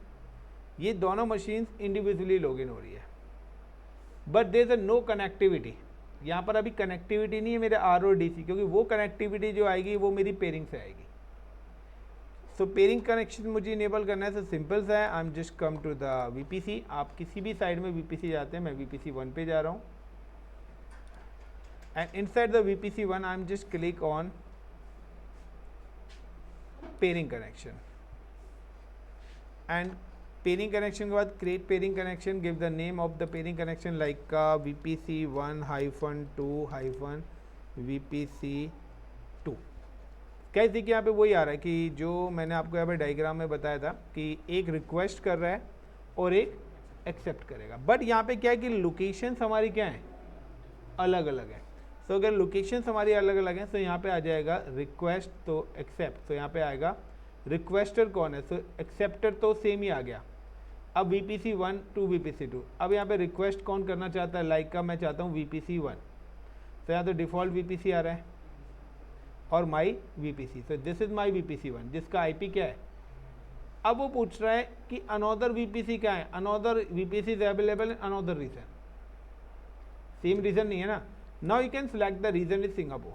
ये दोनों मशीन इंडिविजुअली लॉगिन हो रही है but there is no connectivity. यहाँ पर अभी कनेक्टिविटी नहीं है मेरे RODC, क्योंकि वो कनेक्टिविटी जो आएगी वो मेरी पेयरिंग से आएगी। सो पेयरिंग कनेक्शन मुझे इनेबल करना है। सो सिंपल सा है, I am just come to the VPC। आप किसी भी साइड में VPC जाते हैं, मैं VPC 1 पे जा रहा हूँ and inside the VPC 1 I am just click on pairing connection and pairing connection के बाद create pairing connection, give the name of the pairing connection like का VPC1-2-VPC2। कैसे कि यहाँ पे वही आ रहा है कि जो मैंने आपको यहाँ पे डायग्राम में बताया था कि एक रिक्वेस्ट कर रहा है और एक एक्सेप्ट करेगा। बट यहाँ पे क्या है कि लोकेशंस हमारी क्या है, अलग अलग है। सो अगर लोकेशंस हमारी अलग अलग हैं तो यहाँ पे आ जाएगा रिक्वेस्ट तो एक्सेप्ट। तो यहाँ पे आएगा रिक्वेस्टर कौन है, सो एक्सेप्टर तो सेम ही आ गया। अब VPC1 to VPC2, अब यहाँ पे रिक्वेस्ट कौन करना चाहता है, लाइक का मैं चाहता हूँ VPC1, तो यहाँ तो डिफ़ॉल्ट VPC आ रहा है और माई VPC, तो दिस इज माई VPC1 जिसका IP क्या है। अब वो पूछ रहा है कि अनोदर VPC क्या है, another VPC is available in another region, same region नहीं है ना। Now you can select the region is Singapore.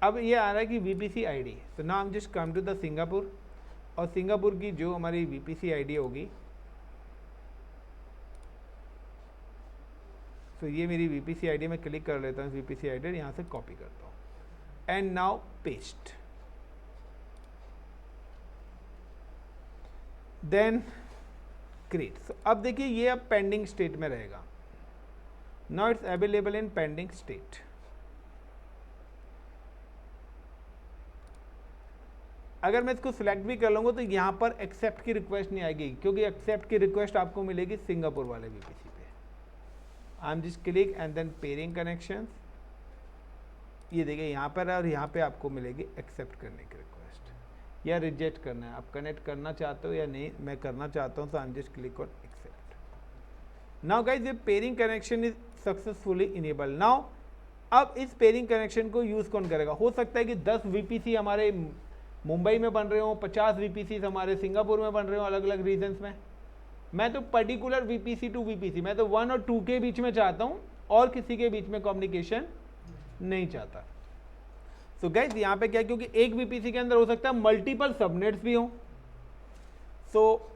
अब ये आ रहा है कि VPC ID, तो नाउ हम just come to the Singapore और सिंगापुर की जो हमारी VPC ID होगी, तो ये मेरी VPC ID में क्लिक कर लेता हूँ, VPC ID यहाँ से कॉपी करता हूँ and now paste, then create. So अब देखिए ये अब पेंडिंग स्टेट में रहेगा। Now it's available in pending state. अगर मैं इसको सिलेक्ट भी कर लूँगा तो यहाँ पर एक्सेप्ट की रिक्वेस्ट नहीं आएगी, क्योंकि एक्सेप्ट की रिक्वेस्ट आपको मिलेगी सिंगापुर वाले VPC पे। I am just click and then peering connections, ये देखिए यहाँ पर है, और यहाँ पे आपको मिलेगी एक्सेप्ट करने की रिक्वेस्ट या रिजेक्ट करना है, आप कनेक्ट करना चाहते हो या नहीं। मैं करना चाहता हूँ, तो I am just click on accept. Now guys ये pairing connection is successfully enable. Now अब इस पेयरिंग कनेक्शन को यूज़ कौन करेगा? हो सकता है कि 10 VPC हमारे मुंबई में बन रहे हो, 50 VPC हमारे सिंगापुर में बन रहे हो, अलग अलग रीजन्स में। मैं तो पर्टिकुलर VPC टू VPC, मैं तो 1 और 2 के बीच में चाहता हूँ, और किसी के बीच में कम्युनिकेशन नहीं चाहता। सो गाइस यहाँ पे क्या, क्योंकि एक VPC के अंदर हो सकता है मल्टीपल सबनेट्स भी हो। सो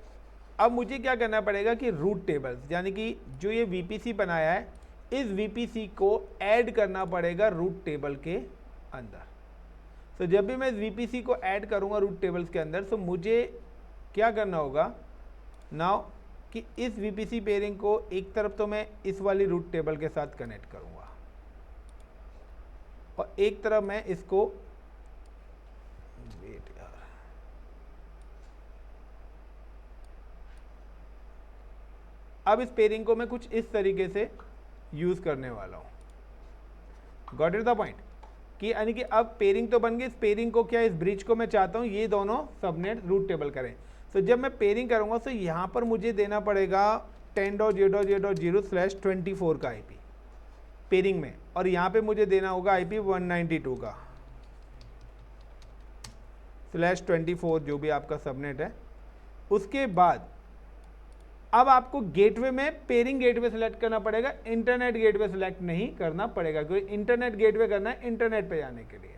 अब मुझे क्या करना पड़ेगा कि रूट टेबल्स, यानी कि जो ये VPC बनाया है, इस VPC को ऐड करना पड़ेगा रूट टेबल के अंदर। तो जब भी मैं इस VPC को ऐड करूंगा रूट टेबल्स के अंदर, तो मुझे क्या करना होगा नाउ कि इस VPC पेयरिंग को एक तरफ तो मैं इस वाली रूट टेबल के साथ कनेक्ट करूंगा, और एक तरफ मैं इसको वेट यार, अब इस पेयरिंग को मैं कुछ इस तरीके से यूज करने वाला हूं। गॉट इट द पॉइंट कि यानी कि अब पेयरिंग तो बन गई, इस पेयरिंग को क्या, इस ब्रिज को मैं चाहता हूं ये दोनों सबनेट रूट टेबल करें। तो जब मैं पेयरिंग करूंगा तो यहां पर मुझे देना पड़ेगा 10.0.0.0/24 का IP पेयरिंग में, और यहां पे मुझे देना होगा IP 192 का /24 जो भी आपका सबनेट है। उसके बाद अब आपको गेटवे में पेयरिंग गेटवे सेलेक्ट करना पड़ेगा, इंटरनेट गेटवे सेलेक्ट नहीं करना पड़ेगा, क्योंकि इंटरनेट गेटवे करना है इंटरनेट पे जाने के लिए।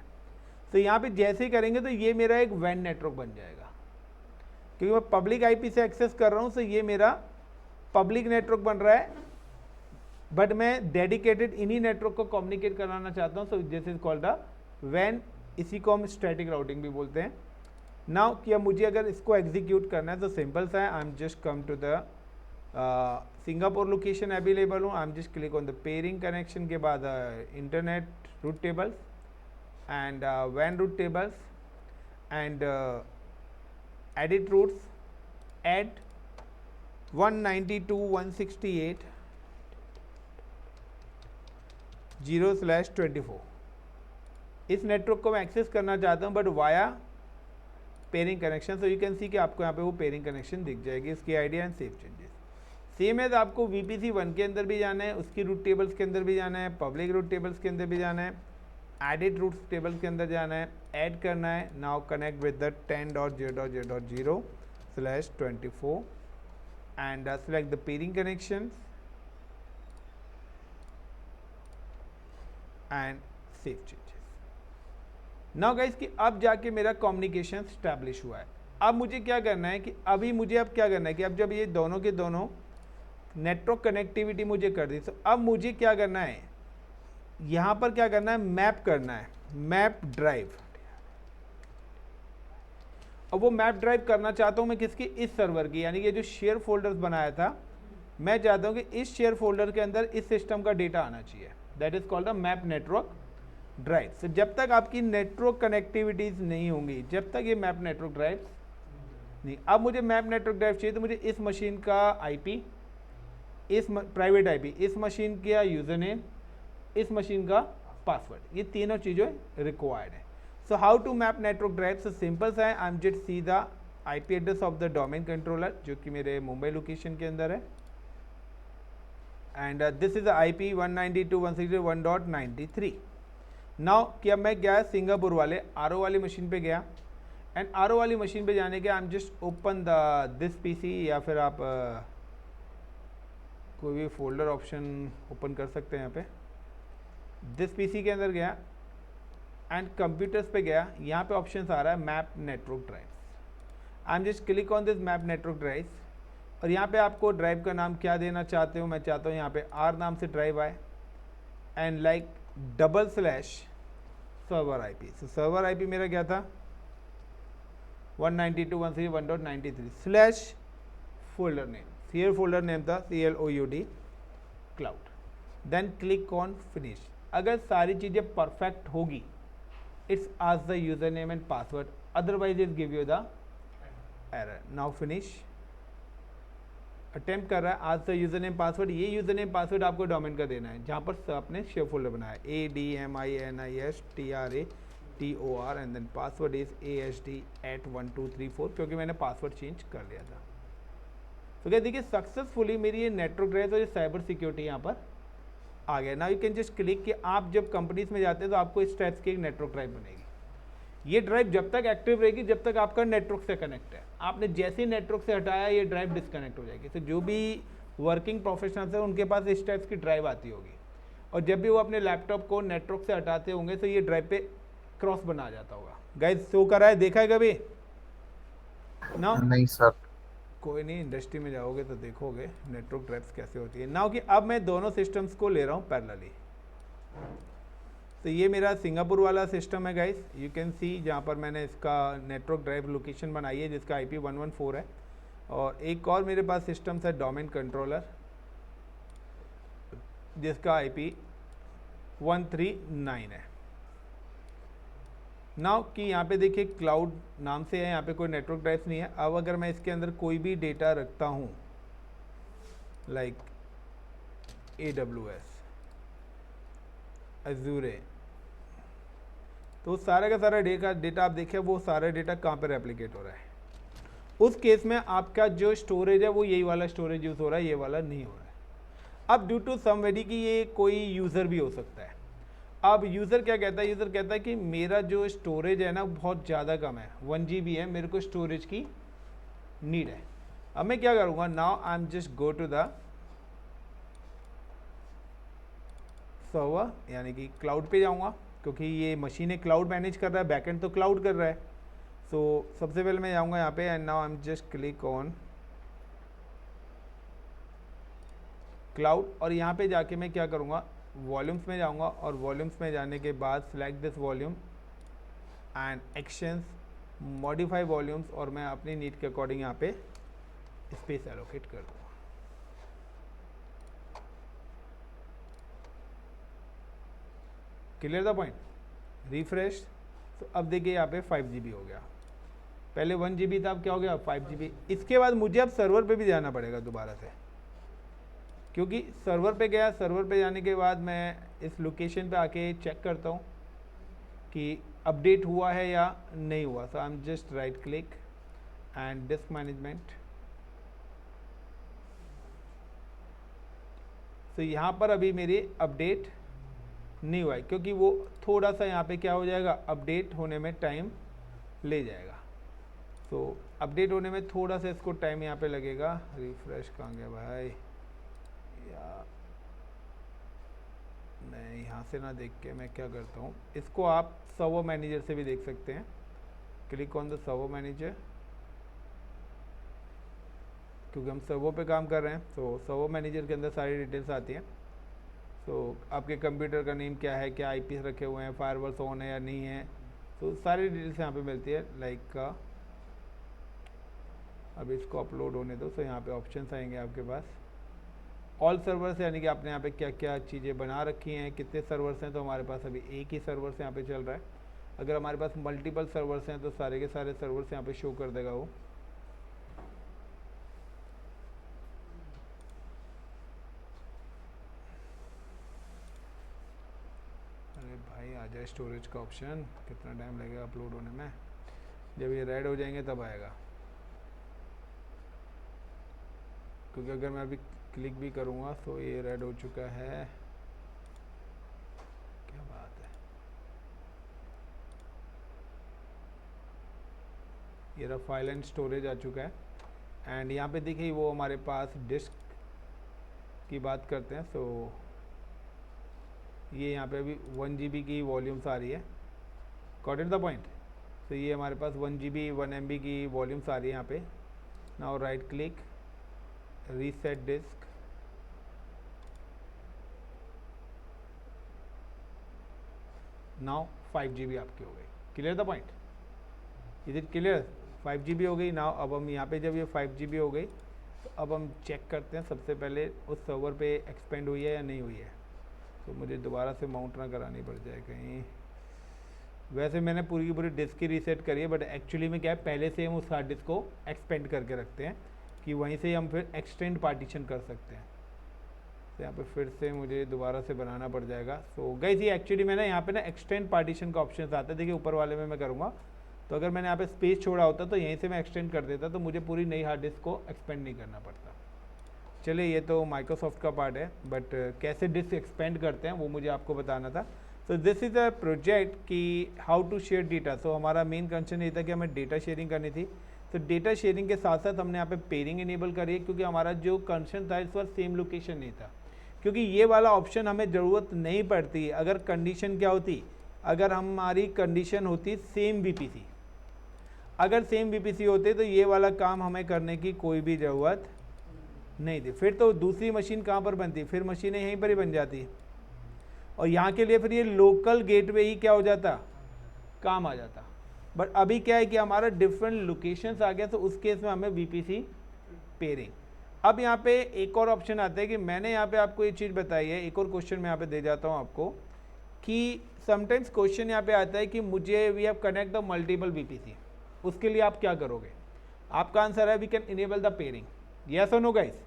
तो यहाँ पे जैसे ही करेंगे तो ये मेरा एक वैन नेटवर्क बन जाएगा, क्योंकि मैं पब्लिक IP से एक्सेस कर रहा हूँ। तो ये मेरा पब्लिक नेटवर्क बन रहा है, बट मैं डेडिकेटेड इन्हीं नेटवर्क को कम्युनिकेट कराना चाहता हूँ। So this is called the वैन, इसी को हम स्टैटिक राउटिंग भी बोलते हैं। नाउ कि अब मुझे अगर इसको एग्जीक्यूट करना है तो सिंपल सा है, I am just come to the Singapore location available हूँ, I am just click on the pairing connection के बाद इंटरनेट रूट टेबल्स एंड वैन route tables and edit routes, add 192.168.0/24। इस नेटवर्क को मैं एक्सेस करना चाहता हूँ, but via pairing connection. So you can see कि आपको यहाँ पे वो पेयरिंग कनेक्शन दिख जाएगी, इसकी idea and save changes. Same है, आपको VPC 1 के अंदर भी जाना है, उसकी रूट टेबल्स के अंदर भी जाना है, पब्लिक रूट टेबल्स के अंदर भी जाना है, एडिट रूट टेबल्स के अंदर जाना है, ऐड करना है। Now connect with the 10.0.0.0/24 and select the pairing connection and save changes. Now guys कि अब जाके मेरा कम्युनिकेशन स्टैब्लिश हुआ है। अब मुझे क्या करना है कि अभी मुझे अब क्या करना है कि अब जब ये दोनों के दोनों नेटवर्क कनेक्टिविटी मुझे कर दी, तो अब मुझे क्या करना है, यहाँ पर क्या करना है, मैप करना है, मैप ड्राइव। अब वो मैप ड्राइव करना चाहता हूँ मैं किसकी, इस सर्वर की, यानी कि जो शेयर फोल्डर्स बनाया था, मैं चाहता हूँ कि इस शेयर फोल्डर के अंदर इस सिस्टम का डेटा आना चाहिए। That is called a map network drive. तो जब तक आपकी नेटवर्क कनेक्टिविटीज नहीं होंगी, जब तक ये मैप नेटवर्क ड्राइव नहीं। अब मुझे मैप नेटवर्क ड्राइव चाहिए, तो मुझे इस मशीन का IP, इस प्राइवेट IP, इस मशीन का यूजर नेम, इस मशीन का पासवर्ड, ये तीनों चीज़ें रिक्वायर्ड है। So how to map network drive? So simple सा है, I am just see the IP address of the domain controller, जो कि मेरे मुंबई लोकेशन के अंदर है, एंड दिस इज IP 192.168.1.93। नाउ कि अब मैं गया सिंगापुर वाले RO वाली मशीन पे गया, एंड RO वाली मशीन पे जाने के आई am just open the this PC, या फिर आप कोई भी फोल्डर ऑप्शन ओपन कर सकते हैं। यहाँ पे दिस PC के अंदर गया एंड कंप्यूटर्स पे गया, यहाँ पे ऑप्शन आ रहा है map network drives. I am just click on this map network drives, और यहाँ पे आपको ड्राइव का नाम क्या देना चाहते हो, मैं चाहता हूँ यहाँ पे R नाम से ड्राइव आए, and like /server IP। So server IP मेरा क्या था, 192.168.1.93 /folder name, here folder name था CLOUD cloud. Then click on finish. अगर सारी चीज़ें परफेक्ट होगी, it's ask the user name and password. otherwise it give you the error. Now finish. Attempt कर रहा है ask the user name password, ये user name password आपको domain का देना है जहाँ पर आपने शेयर फोल्डर बनाया ADMINISTRATOR and then password is ASD@1234 क्योंकि मैंने पासवर्ड चेंज कर लिया था। तो क्या देखिए सक्सेसफुली मेरी ये नेटवर्क ड्राइव और ये साइबर सिक्योरिटी यहाँ पर आ गया। Now you can just click कि आप जब कंपनीज में जाते हैं तो आपको इस टाइप की एक नेटवर्क ड्राइव बनेगी। ये ड्राइव जब तक एक्टिव रहेगी जब तक आपका नेटवर्क से कनेक्ट है। आपने जैसे ही नेटवर्क से हटाया ये ड्राइव डिस्कनेक्ट हो जाएगी। तो जो भी वर्किंग प्रोफेशनल्स हैं उनके पास इस टाइप की ड्राइव आती होगी और जब भी वो अपने लैपटॉप को नेटवर्क से हटाते होंगे तो ये ड्राइव पे क्रॉस बना जाता होगा। गाइस शो करा है, देखा है कभी ना? नहीं सर। कोई नहीं, इंडस्ट्री में जाओगे तो देखोगे नेटवर्क ड्राइव्स कैसे होती है। नाउ कि अब मैं दोनों सिस्टम्स को ले रहा हूँ पैरेलली। तो ये मेरा सिंगापुर वाला सिस्टम है गाइस, यू कैन सी जहाँ पर मैंने इसका नेटवर्क ड्राइव लोकेशन बनाई है जिसका IP 114 है। और एक और मेरे पास सिस्टम है डोमेन कंट्रोलर जिसका IP 139 है। नाउ कि यहाँ पे देखिए क्लाउड नाम से है, यहाँ पे कोई नेटवर्क ड्राइव नहीं है। अब अगर मैं इसके अंदर कोई भी डेटा रखता हूँ लाइक AWS Azure, तो सारा का सारा डेटा आप देखिए वो सारा डेटा कहाँ पर रेप्लिकेट हो रहा है। उस केस में आपका जो स्टोरेज है वो यही वाला स्टोरेज यूज़ हो रहा है, ये वाला नहीं हो रहा है। अब ड्यू टू समबडी कि ये कोई यूज़र भी हो सकता है। अब यूज़र क्या कहता है, यूज़र कहता है कि मेरा जो स्टोरेज है ना बहुत ज़्यादा कम है, 1 GB है, मेरे को स्टोरेज की नीड है। अब मैं क्या करूँगा, now I am just go to the server यानी कि क्लाउड पे जाऊँगा क्योंकि ये मशीन क्लाउड मैनेज कर रहा है, बैकएंड तो क्लाउड कर रहा है। सो सबसे पहले मैं जाऊँगा यहाँ पे and now I am just click on cloud और यहाँ पे जाके मैं क्या करूँगा, वॉल्यूम्स में जाऊँगा और वॉल्यूम्स में जाने के बाद select this volume and actions modify volumes और मैं अपनी नीड के अकॉर्डिंग यहाँ पे स्पेस एलोकेट कर दूँगा। Clear the point, refresh. तो अब देखिए यहाँ पे 5 GB हो गया, पहले 1 GB था, अब क्या हो गया 5 GB। इसके बाद मुझे अब सर्वर पे भी जाना पड़ेगा दोबारा से क्योंकि सर्वर पे गया, सर्वर पे जाने के बाद मैं इस लोकेशन पे आके चेक करता हूँ कि अपडेट हुआ है या नहीं हुआ। So I am just right click and disk management. तो यहाँ पर अभी मेरी अपडेट नहीं हुआ है क्योंकि वो थोड़ा सा यहाँ पे क्या हो जाएगा, अपडेट होने में टाइम ले जाएगा। तो अपडेट होने में थोड़ा सा इसको टाइम यहाँ पे लगेगा। रिफ्रेश कहाँ गया भाई, या मैं यहाँ से ना देख के मैं क्या करता हूँ, इसको आप सर्वर मैनेजर से भी देख सकते हैं। Click on the server manager क्योंकि हम सर्वर पे काम कर रहे हैं। तो सर्वर मैनेजर के अंदर सारी डिटेल्स आती हैं। तो आपके कंप्यूटर का नेम क्या है, क्या IP रखे हुए हैं, फायरवॉल्स ऑन है या नहीं है, तो सारी डिटेल्स यहाँ पे मिलती है। लाइक अब इसको अपलोड होने दो। तो यहाँ पे ऑप्शंस आएंगे आपके पास, ऑल सर्वर्स यानी कि आपने यहाँ पे क्या क्या चीज़ें बना रखी हैं, कितने सर्वर्स हैं। तो हमारे पास अभी एक ही सर्वर्स यहाँ पे चल रहा है। अगर हमारे पास मल्टीपल सर्वर्स हैं तो सारे के सारे सर्वर्स यहाँ पे शो कर देगा वो। अरे भाई आ जाए स्टोरेज का ऑप्शन, कितना टाइम लगेगा अपलोड होने में। जब ये रेड हो जाएंगे तब आएगा, क्योंकि अगर मैं अभी क्लिक भी करूँगा तो ये रेड हो चुका है। क्या बात है, ये रहा फाइल एंड स्टोरेज आ चुका है। एंड यहाँ पे देखिए वो हमारे पास डिस्क की बात करते हैं। सो ये यहाँ पे अभी 1 GB की वॉल्यूम्स आ रही है, गॉट इट द पॉइंट। तो ये हमारे पास 1 GB 1 MB की वॉल्यूम्स आ रही है यहाँ पे। Now right click, reset disk, now 5 GB आपकी हो गई। Clear the point, is it clear? 5 GB हो गई। नाउ अब हम यहाँ पे जब ये 5 GB हो गई तो अब हम चेक करते हैं सबसे पहले उस सर्वर पे एक्सपेंड हुई है या नहीं हुई है। तो मुझे दोबारा से माउंट ना करानी पड़ जाए कहीं। वैसे मैंने पूरी की पूरी डिस्क ही रीसेट करी है, बट एक्चुअली में क्या है, पहले से हम उस हार्ड डिस्क को एक्सपेंड करके रखते हैं कि वहीं से हम फिर एक्सटेंड पार्टीशन कर सकते हैं। तो यहाँ पे फिर से मुझे दोबारा से बनाना पड़ जाएगा। सो गाइस ये एक्चुअली मैंने यहाँ पे ना एक्सटेंड पार्टीशन का ऑप्शन आता है, देखिए ऊपर वाले में मैं करूँगा, तो अगर मैंने यहाँ पे स्पेस छोड़ा होता तो यहीं से मैं एक्सटेंड कर देता, तो मुझे पूरी नई हार्ड डिस्क को एक्सपेंड नहीं करना पड़ता। चलिए ये तो माइक्रोसॉफ्ट का पार्ट है, बट कैसे डिस्क एक्सपेंड करते हैं वो मुझे आपको बताना था। तो दिस इज़ अ प्रोजेक्ट कि हाउ टू शेयर डेटा। सो हमारा मेन कंसर्न ये था कि हमें डेटा शेयरिंग करनी थी। तो डेटा शेयरिंग के साथ साथ हमने यहाँ पे पेयरिंग इनेबल करी है, क्योंकि हमारा जो कंसर्न था इस बार सेम लोकेशन नहीं था, क्योंकि ये वाला ऑप्शन हमें ज़रूरत नहीं पड़ती अगर कंडीशन क्या होती, अगर हमारी कंडीशन होती सेम VPC। अगर सेम VPC होते तो ये वाला काम हमें करने की कोई भी ज़रूरत नहीं थी। फिर तो दूसरी मशीन कहाँ पर बनती, फिर मशीनें यहीं पर ही बन जाती, और यहाँ के लिए फिर ये लोकल गेटवे ही क्या हो जाता, काम आ जाता। बट अभी क्या है कि हमारा डिफरेंट लोकेशंस आ गया, तो उस केस में हमें VPC पेयरिंग। अब यहाँ पे एक और ऑप्शन आता है कि मैंने यहाँ पे आपको ये चीज़ बताई है, एक और क्वेश्चन मैं यहाँ पे दे जाता हूँ आपको, कि समटाइम्स क्वेश्चन यहाँ पे आता है कि मुझे we have connect the multiple VPC, उसके लिए आप क्या करोगे। आपका आंसर है we can enable the peering, yes और नो गाइस।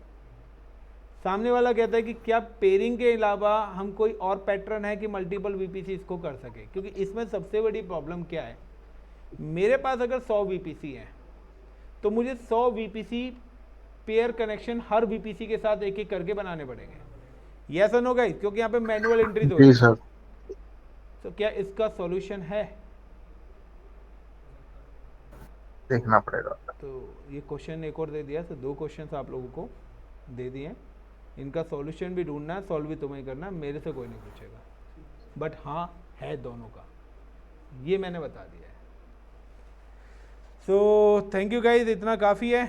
सामने वाला कहता है कि क्या पेयरिंग के अलावा हम कोई और पैटर्न है कि मल्टीपल VPC इसको कर सके, क्योंकि इसमें सबसे बड़ी प्रॉब्लम क्या है, मेरे पास अगर 100 VPC है तो मुझे 100 VPC पेयर कनेक्शन हर VPC के साथ एक एक करके बनाने पड़ेंगे, यस और नो गाइस, क्योंकि यहाँ पे मैनुअल एंट्रीज हो रही
जी
है।
सर।
तो क्या इसका सॉल्यूशन है,
देखना पड़ेगा।
तो ये क्वेश्चन एक और दे दिया, तो 2 क्वेश्चन आप लोगों को दे दिए, इनका सॉल्यूशन भी ढूंढना है, सॉल्व भी तुम्हें करना है, मेरे से कोई नहीं पूछेगा, बट हाँ है दोनों का, ये मैंने बता दिया है। सो थैंक यू गाइज, इतना काफ़ी है।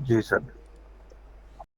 जी सर।